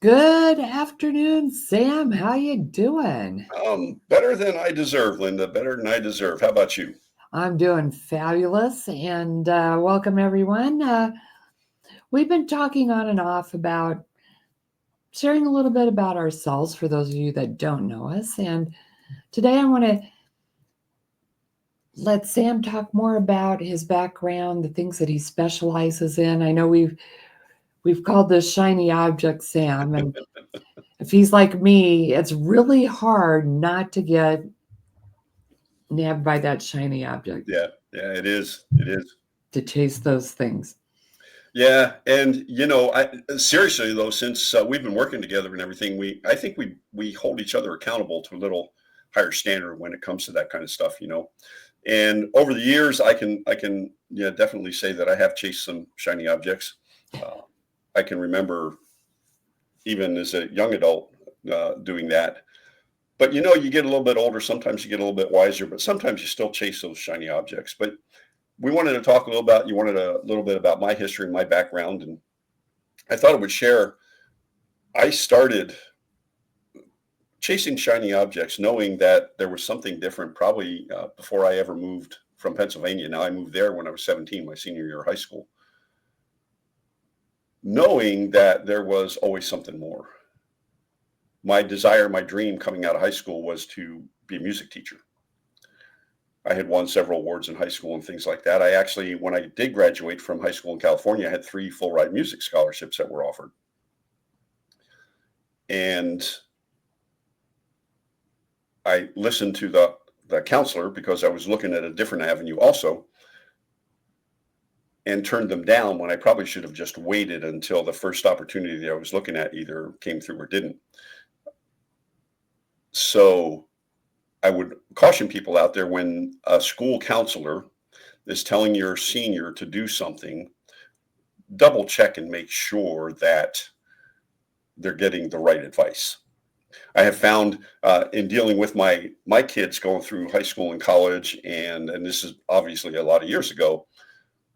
Good afternoon, Sam. How you doing? Better than I deserve, Linda. Better than I deserve. How about you? I'm doing fabulous, and welcome everyone. We've been talking on and off about sharing a little bit about ourselves for those of you that don't know us. And today I want to let Sam talk more about his background, the things that he specializes in. I know we've called this shiny object Sam, and if he's like me, it's really hard not to get nabbed by that shiny object, Yeah, it is. It is. to chase those things. Yeah, and I seriously though, since we've been working together and everything, I think we hold each other accountable to a little higher standard when it comes to that kind of stuff. And over the years, I can yeah definitely say that I have chased some shiny objects. Uh, I can remember even as a young adult doing that. But you get a little bit older. Sometimes you get a little bit wiser, but sometimes you still chase those shiny objects. But we wanted to talk a little about, you wanted a little bit about my history and my background. And I thought I would share. I started chasing shiny objects, knowing that there was something different probably before I ever moved from Pennsylvania. Now I moved there when I was 17, my senior year of high school, knowing that there was always something more. My desire, my dream coming out of high school was to be a music teacher. I had won several awards in high school and things like that. I actually, when I did graduate from high school in California, I had 3 full ride music scholarships that were offered. And I listened to the counselor because I was looking at a different avenue also, and turned them down when I probably should have just waited until the first opportunity that I was looking at either came through or didn't. So I would caution people out there, when a school counselor is telling your senior to do something, double check and make sure that they're getting the right advice. I have found in dealing with my kids going through high school and college, and this is obviously a lot of years ago,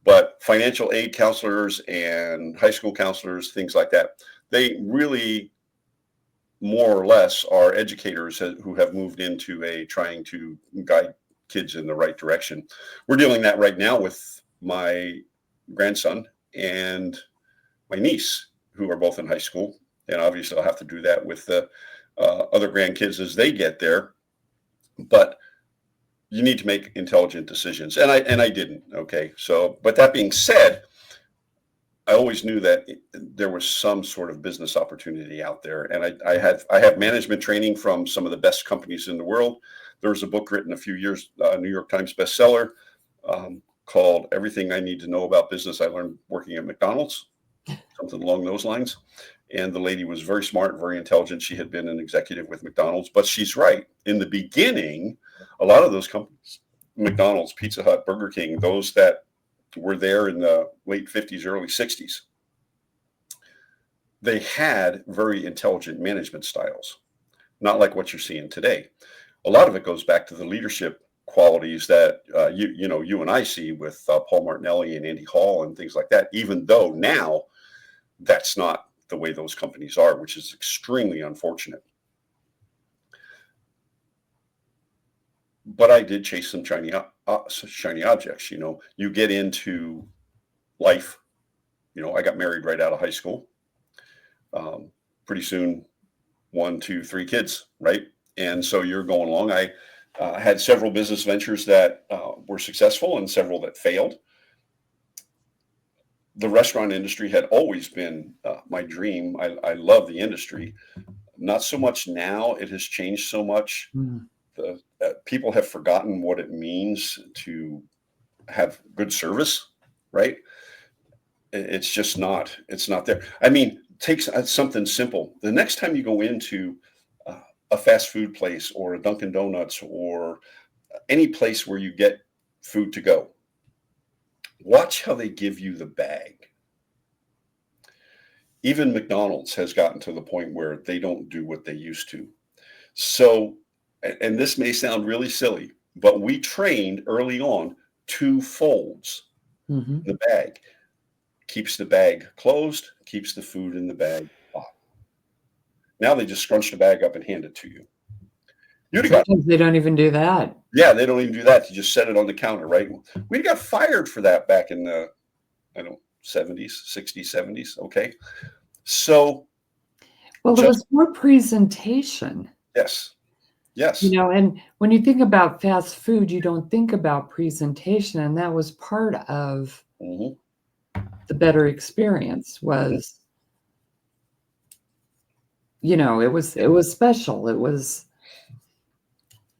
but financial aid counselors and high school counselors, things like that, they really more or less are educators who have moved into a trying to guide kids in the right direction. We're doing that right now with my grandson and my niece, who are both in high school. And obviously, I'll have to do that with the other grandkids as they get there. But you need to make intelligent decisions, and I didn't. Okay, so but that being said, I always knew that there was some sort of business opportunity out there, and I have management training from some of the best companies in the world. There was a book written a few years, New York Times bestseller, called "Everything I Need to Know About Business I Learned Working at McDonald's," something along those lines. And the lady was very smart, very intelligent. She had been an executive with McDonald's, but she's right. In the beginning, a lot of those companies, McDonald's, Pizza Hut, Burger King, those that were there in the late 50s, early 60s, they had very intelligent management styles, not like what you're seeing today. A lot of it goes back to the leadership qualities that you and I see with Paul Martinelli and Andy Hall and things like that, even though now that's not the way those companies are, which is extremely unfortunate. But I did chase some shiny objects. You get into life. I got married right out of high school. Pretty soon, 1, 2, 3 kids, right? And so you're going along. I had several business ventures that were successful and several that failed. The restaurant industry had always been my dream. I love the industry. Not so much now. It has changed so much. Mm. People have forgotten what it means to have good service, right? It's just not. It's not there. I mean, take something simple. The next time you go into a fast food place or a Dunkin' Donuts or any place where you get food to go, watch how they give you the bag. Even McDonald's has gotten to the point where they don't do what they used to. So, and this may sound really silly, but we trained early on 2 folds Hmm. the bag. Keeps the bag closed, keeps the food in the bag hot. Now they just scrunch the bag up and hand it to you. You'd have got, Sometimes they don't even do that. yeah, they don't even do that. You just set it on the counter, right? We got fired for that back in the, I don't know, 70s, 60s, 70s. Okay. So Well, it just, was more presentation, yes, you yes. know, and when you think about fast food, you don't think about presentation, and that was part of Hmm. the better experience Hmm. was, you know, it was special. It was,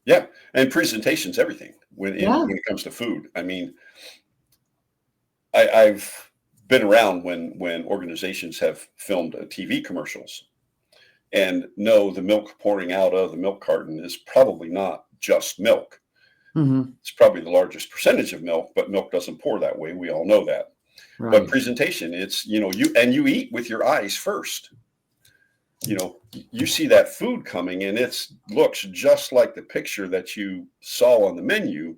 Yeah. And presentation's everything yeah. when it comes to food. I mean, I've been around when organizations have filmed TV commercials, and no, the milk pouring out of the milk carton is probably not just milk. Mhm. It's probably the largest percentage of milk, but milk doesn't pour that way. We all know that. But Right. presentation, it's, you eat with your eyes first. You see that food coming and it looks just like the picture that you saw on the menu.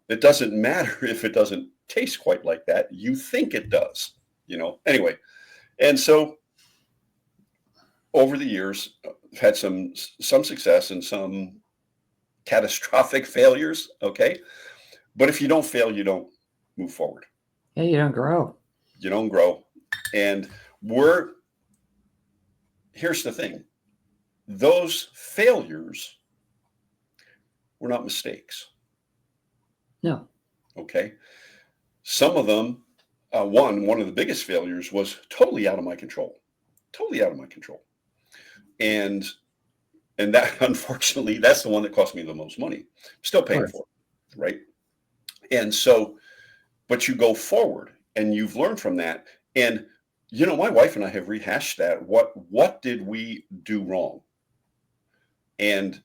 It doesn't matter if it doesn't taste quite like that. You think it does, Anyway, and so over the years, I've had some success and some catastrophic failures. Okay, but if you don't fail, you don't move forward. Yeah, you don't grow. You don't grow. And we're here's the thing: those failures were not mistakes. No. Okay, some of them. One of the biggest failures was totally out of my control. Totally out of my control. And that unfortunately, that's the one that cost me the most money. Still Of paying course. for it, right? And so, but you go forward and you've learned from that. And my wife and I have rehashed that. What did we do wrong? And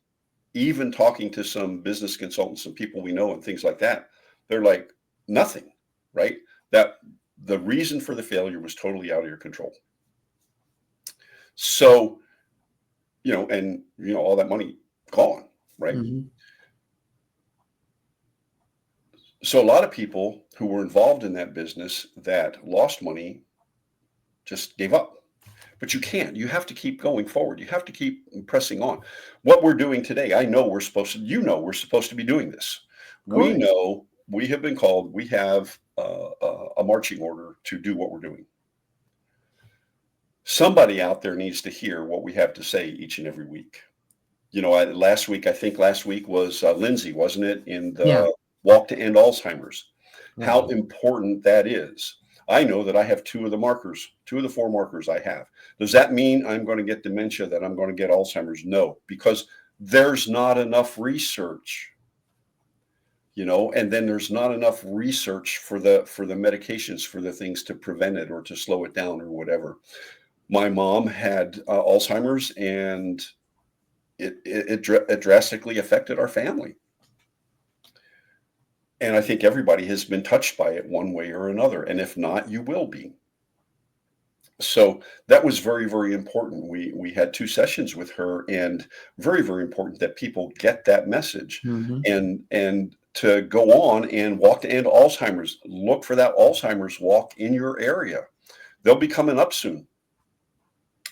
even talking to some business consultants, some people we know and things like that, they're like, nothing, right? That the reason for the failure was totally out of your control. So, and all that money gone, right? Mhm. So a lot of people who were involved in that business that lost money just gave up. But you can't. You have to keep going forward. You have to keep pressing on. What we're doing today, I know we're supposed to be doing this. Of We course. know we have been called, we have a marching order to do what we're doing. Somebody out there needs to hear what we have to say each and every week. I think last week was Lindsay, wasn't it, in Yeah, the Walk to End Alzheimer's? right. How important that is. I know that I have two of the four markers I have. Does that mean I'm going to get dementia, that I'm going to get Alzheimer's? No, because there's not enough research, and then there's not enough research for the medications, for the things to prevent it or to slow it down or whatever. My mom had Alzheimer's, and it drastically affected our family. And I think everybody has been touched by it one way or another. And if not, you will be. So that was very, very important. We had two sessions with her, and very, very important that people get that message, Mhm. and to go on and Walk to End Alzheimer's. Look for that Alzheimer's walk in your area. They'll be coming up soon.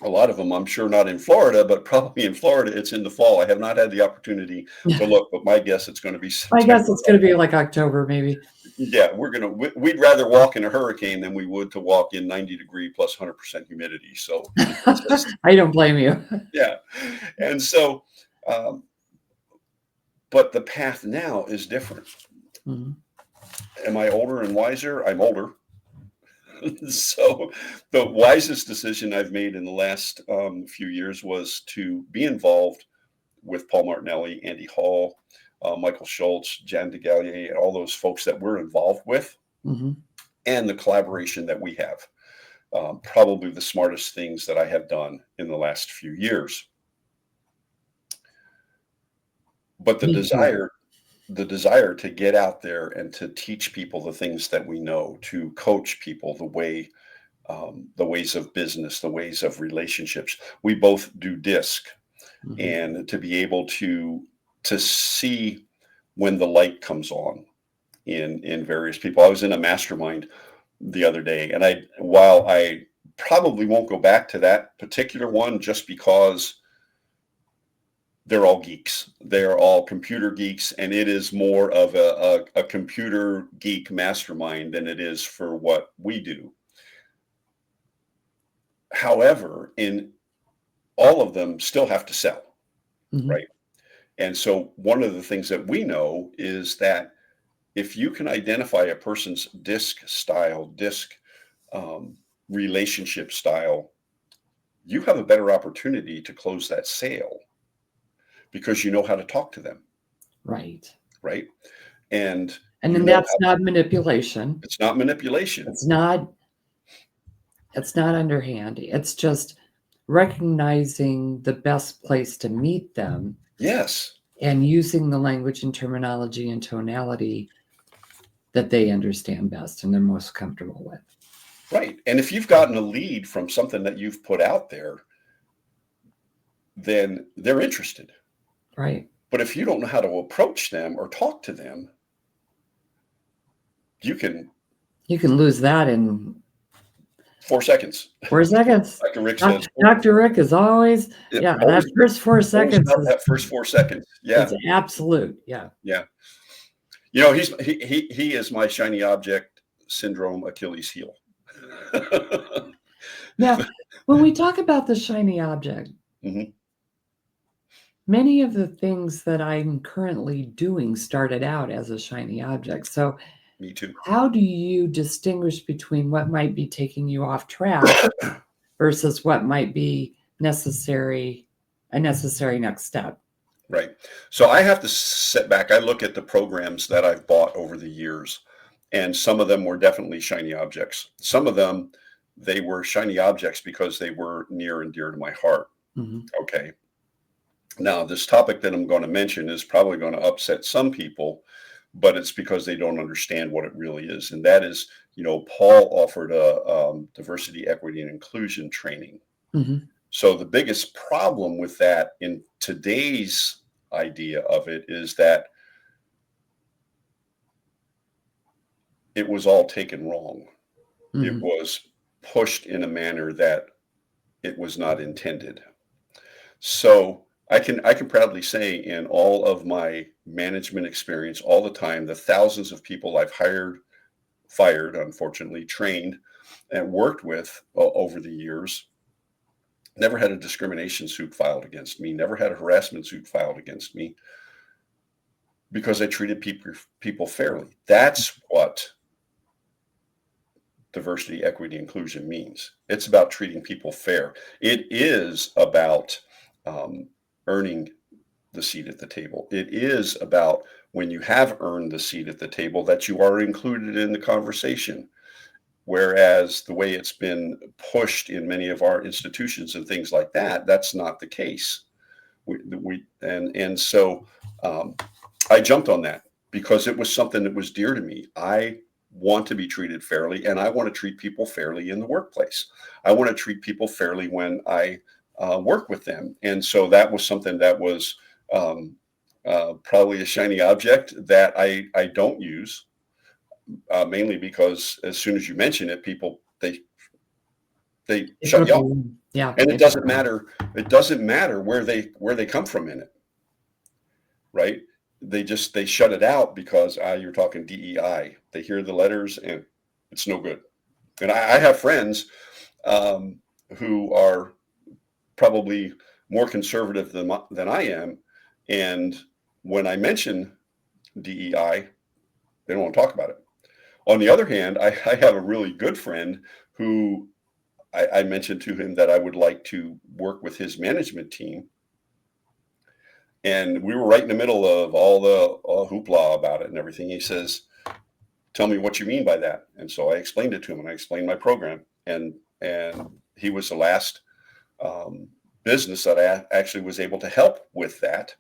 A lot of them, I'm sure, not in Florida, but probably in Florida, it's in the fall. I have not had the opportunity to look, but my guess it's going to be I September. guess it's gonna be like October maybe. Yeah, we'd rather walk in a hurricane than we would to walk in 90-degree plus 100% humidity. So it's just, I don't blame you. yeah. And so, um, but the path now is different. Mhm. Am I older and wiser? I'm older. So the wisest decision I've made in the last few years was to be involved with Paul Martinelli, Andy Hall, Michael Schultz, Jan DeGallier, and all those folks that we're involved with, Mhm. and the collaboration that we have. Probably the smartest things that I have done in the last few years. But Me too. the desire to get out there and to teach people the things that we know, to coach people the ways of business, the ways of relationships. We both do DISC, Mhm. and to be able to see when the light comes on in various people. I was in a mastermind the other day, and while I probably won't go back to that particular one just because they're all geeks. They're all computer geeks, and it is more of a computer geek mastermind than it is for what we do. However, in all of them still have to sell, Mhm. right? And so one of the things that we know is that if you can identify a person's disc um, relationship style, you have a better opportunity to close that sale because you know how to talk to them, Right. right? And And you then know that's how not manipulation. it's not manipulation. It's not it's not underhand. It's just recognizing the best place to meet them Yes, and using the language and terminology and tonality that they understand best and they're most comfortable with. right. And if you've gotten a lead from something that you've put out there, then they're interested. Right. But if you don't know how to approach them or talk to them, you can You can lose that in 4 seconds. 4 seconds. Like Rick says, Dr. Rick is always, it yeah, that always, first 4 always seconds about that first 4 seconds. Yeah, is absolute. Yeah. yeah. You know, he is my shiny object syndrome Achilles heel. Now, when we talk about the shiny object, Mhm. many of the things that I'm currently doing started out as a shiny object. So, Me too. how do you distinguish between what might be taking you off track versus what might be a necessary next step? Right. So I have to sit back. I look at the programs that I've bought over the years, and some of them were definitely shiny objects. Some of them, they were shiny objects because they were near and dear to my heart. Mhm. Okay. Now, this topic that I'm going to mention is probably going to upset some people, but it's because they don't understand what it really is. And that is, Paul offered a diversity, equity, and inclusion training. Mhm. So the biggest problem with that in today's idea of it is that it was all taken wrong. It Mhm. was pushed in a manner that it was not intended. So I can proudly say in all of my management experience, all the time, the thousands of people I've hired, fired, unfortunately, trained, and worked with over the years, never had a discrimination suit filed against me, never had a harassment suit filed against me because I treated people fairly. That's what diversity, equity, inclusion means. It's about treating people fair. It is about earning the seat at the table. It is about when you have earned the seat at the table that you are included in the conversation. Whereas the way it's been pushed in many of our institutions and things like that, that's not the case. So I jumped on that because it was something that was dear to me. I want to be treated fairly, and I want to treat people fairly in the workplace. I want to treat people fairly when I work with them, and so that was something that was um, probably a shiny object that I don't use, mainly because as soon as you mention it, people they They shut put you the off, yeah, and they it put doesn't matter. It doesn't matter where they come from in it, right? They shut it out because you're talking DEI. They hear the letters and it's no good. And I have friends um, who are probably more conservative than I am, and when I mention DEI, they don't want to talk about it. On the other hand, I have a really good friend who I mentioned to him that I would like to work with his management team. And we were right in the middle of all the hoopla about it and everything. He says, "Tell me what you mean by that." And so I explained it to him, and I explained my program. And he was the last um, business that I actually was able to help with that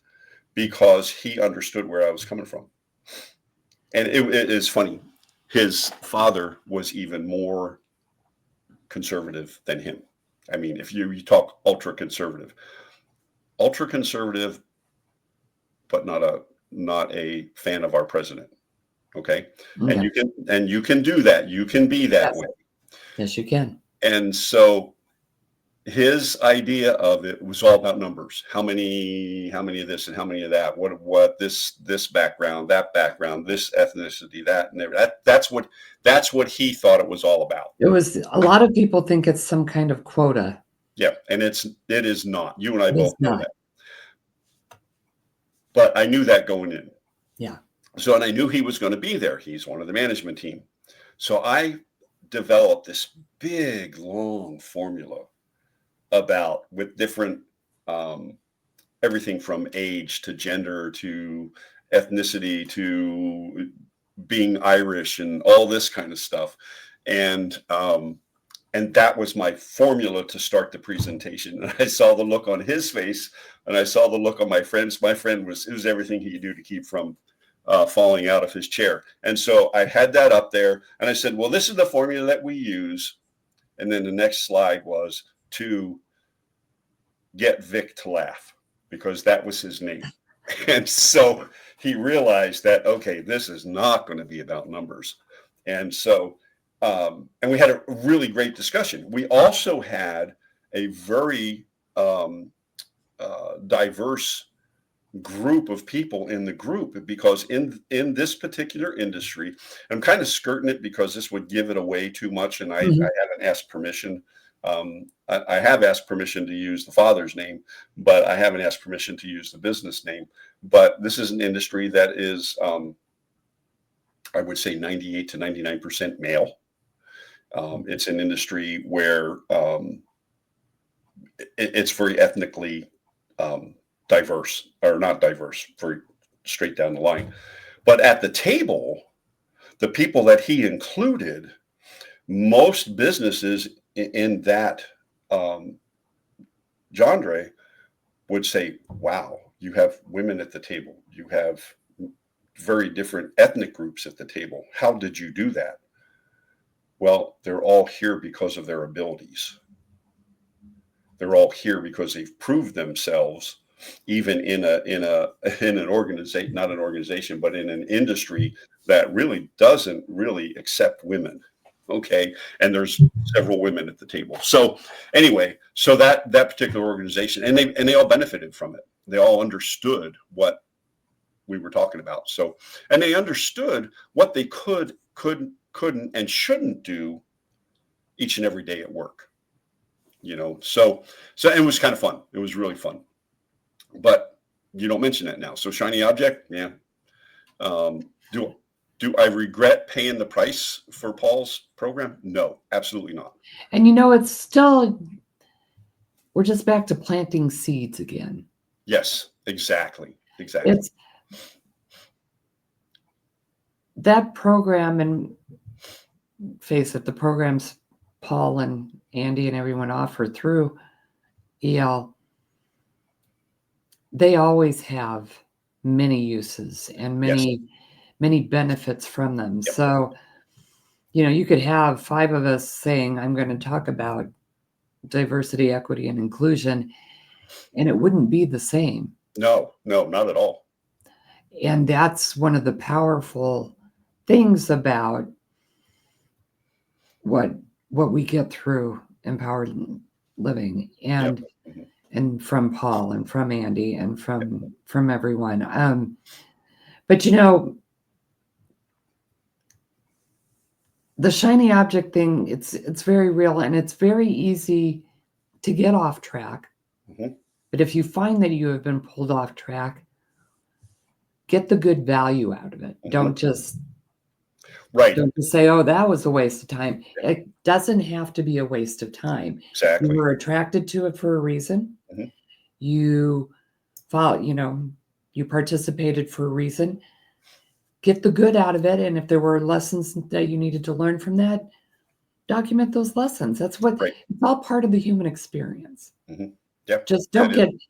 because he understood where I was coming from. And it is funny. His father was even more conservative than him. I mean, if you talk ultra conservative, but not a fan of our president. Okay, and okay. you can do that. You can be that Yes. way. Yes, you can. And so his idea of it was all about numbers. How many of this and how many of that? What this background, that background, this ethnicity, that and that's what he thought it was all about. It was a lot of people think it's some kind of quota. Yeah, and it is not. You and I It both is know not. that. But I knew that going in. Yeah. So, and I knew he was going to be there. He's one of the management team. So I developed this big, long formula about with different everything from age to gender to ethnicity to being Irish and all this kind of stuff. And that was my formula to start the presentation. And I saw the look on his face, and I saw the look on my friends. My friend it was everything he could do to keep from falling out of his chair. And so I had that up there, and I said, well, this is the formula that we use. And then the next slide was to get Vic to laugh, because that was his name. And so he realized that, okay, this is not going to be about numbers. And so, and we had a really great discussion. We also had a very diverse group of people in the group, because in this particular industry, I'm kind of skirting it because this would give it away too much, and I haven't asked permission. I have asked permission to use the father's name, but I haven't asked permission to use the business name. But this is an industry that is, I would say, 98 to 99% male. It's an industry where it's very ethnically diverse, or not diverse, very straight down the line. But at the table, the people that he included, most businesses in that genre would say, wow, you have women at the table. You have very different ethnic groups at the table. How did you do that? Well, they're all here because of their abilities. They're all here because they've proved themselves, even in an organization, not an organization, but in an industry that really doesn't really accept women. Okay. And there's several women at the table. So anyway, so that particular organization, and they all benefited from it. They all understood what we were talking about. So, and they understood what they couldn't, and shouldn't do each and every day at work. So it was kind of fun. It was really fun. But you don't mention that now. So shiny object, yeah. Do I regret paying the price for Paul's program? No, absolutely not. And it's still, we're just back to planting seeds again. Yes, exactly. It's that program, and face it, the programs Paul and Andy and everyone offer through EL, they always have many uses and many benefits from them. Yep. So, you could have 5 of us saying, I'm going to talk about diversity, equity, and inclusion, and it wouldn't be the same. No, not at all. And that's one of the powerful things about what we get through Empowered Living, and Yep. and from Paul and from Andy and from everyone. But the shiny object thing, it's very real, and it's very easy to get off track. Mhm. But if you find that you have been pulled off track, get the good value out of it. Don't just say, oh, that was a waste of time. It doesn't have to be a waste of time. Exactly. You were attracted to it for a reason. Mhm. You you participated for a reason. Get the good out of it. And if there were lessons that you needed to learn from that, document those lessons. That's what Right. It's all part of the human experience. Mhm. Yep. Just don't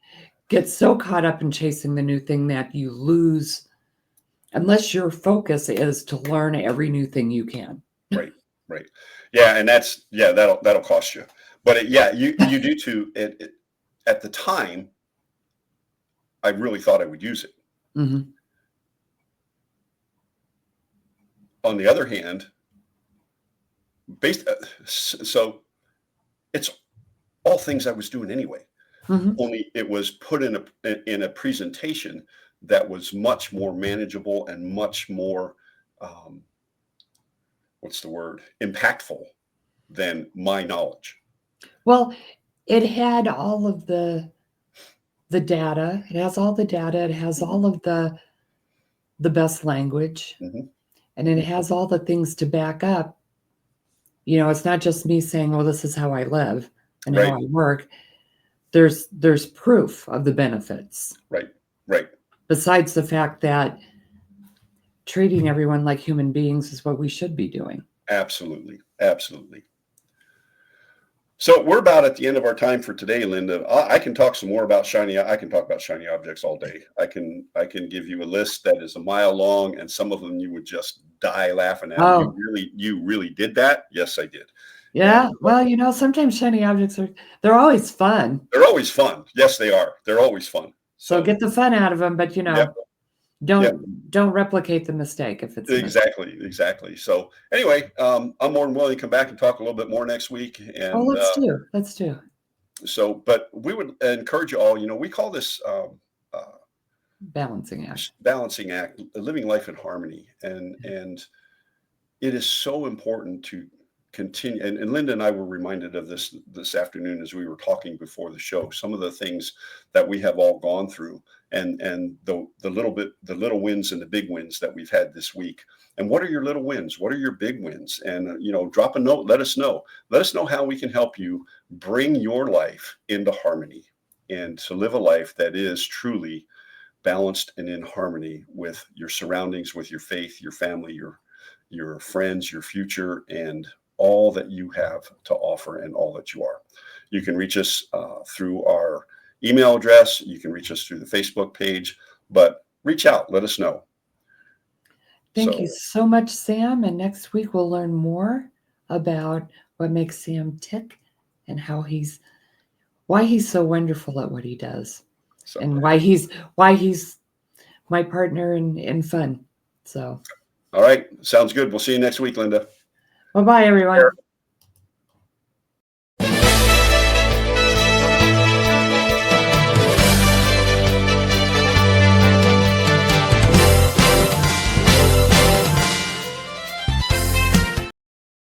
get so caught up in chasing the new thing that you lose, unless your focus is to learn every new thing you can. Right. Yeah, and that'll cost you. But you do too. At the time, I really thought I would use it. Mm-hmm. On the other hand, so it's all things I was doing anyway. Mhm. Only it was put in a presentation that was much more manageable and much more, um, what's the word, impactful than my knowledge. Well, it had all of the data. It has all the data. It has Mhm, all of the best language, mhm, and it has all the things to back up. It's not just me saying, "Well, this is how I live and how right, I work." There's proof of the benefits, right, right. besides the fact that treating everyone like human beings is what we should be doing. Absolutely, absolutely. So we're about at the end of our time for today, Linda. I can talk some more about shiny. I can talk about shiny objects all day. I can give you a list that is a mile long, and some of them you would just die laughing at. Oh, You really did that? Yes, I did. And yeah. Well, sometimes shiny objects they're always fun. they're always fun. Yes, they are. They're always fun. So So get the fun out of them, but yep, yep. don't replicate the mistake if it's a mistake. Exactly, exactly. So anyway, I'm more than willing to come back and talk a little bit more next week. Oh, And let's do. Let's do. so, but we would encourage you all. We call this uh, Balancing act. balancing act, living life in harmony, and it is so important to continue. And Linda and I were reminded of this afternoon as we were talking before the show. Some of the things that we have all gone through, and the little wins and the big wins that we've had this week. And what are your little wins? What are your big wins? And drop a note. Let us know. Let us know how we can help you bring your life into harmony and to live a life that is truly balanced and in harmony with your surroundings, with your faith, your family, your friends, your future, and all that you have to offer and all that you are. You can reach us through our email address. You can reach us through the Facebook page, but reach out. Let us know. Thank you So, so much, Sam. And next week we'll learn more about what makes Sam tick and why he's so wonderful at what he does, so and why he's my partner in fun. So all right. Sounds good. We'll see you next week, Linda. bye bye, everyone.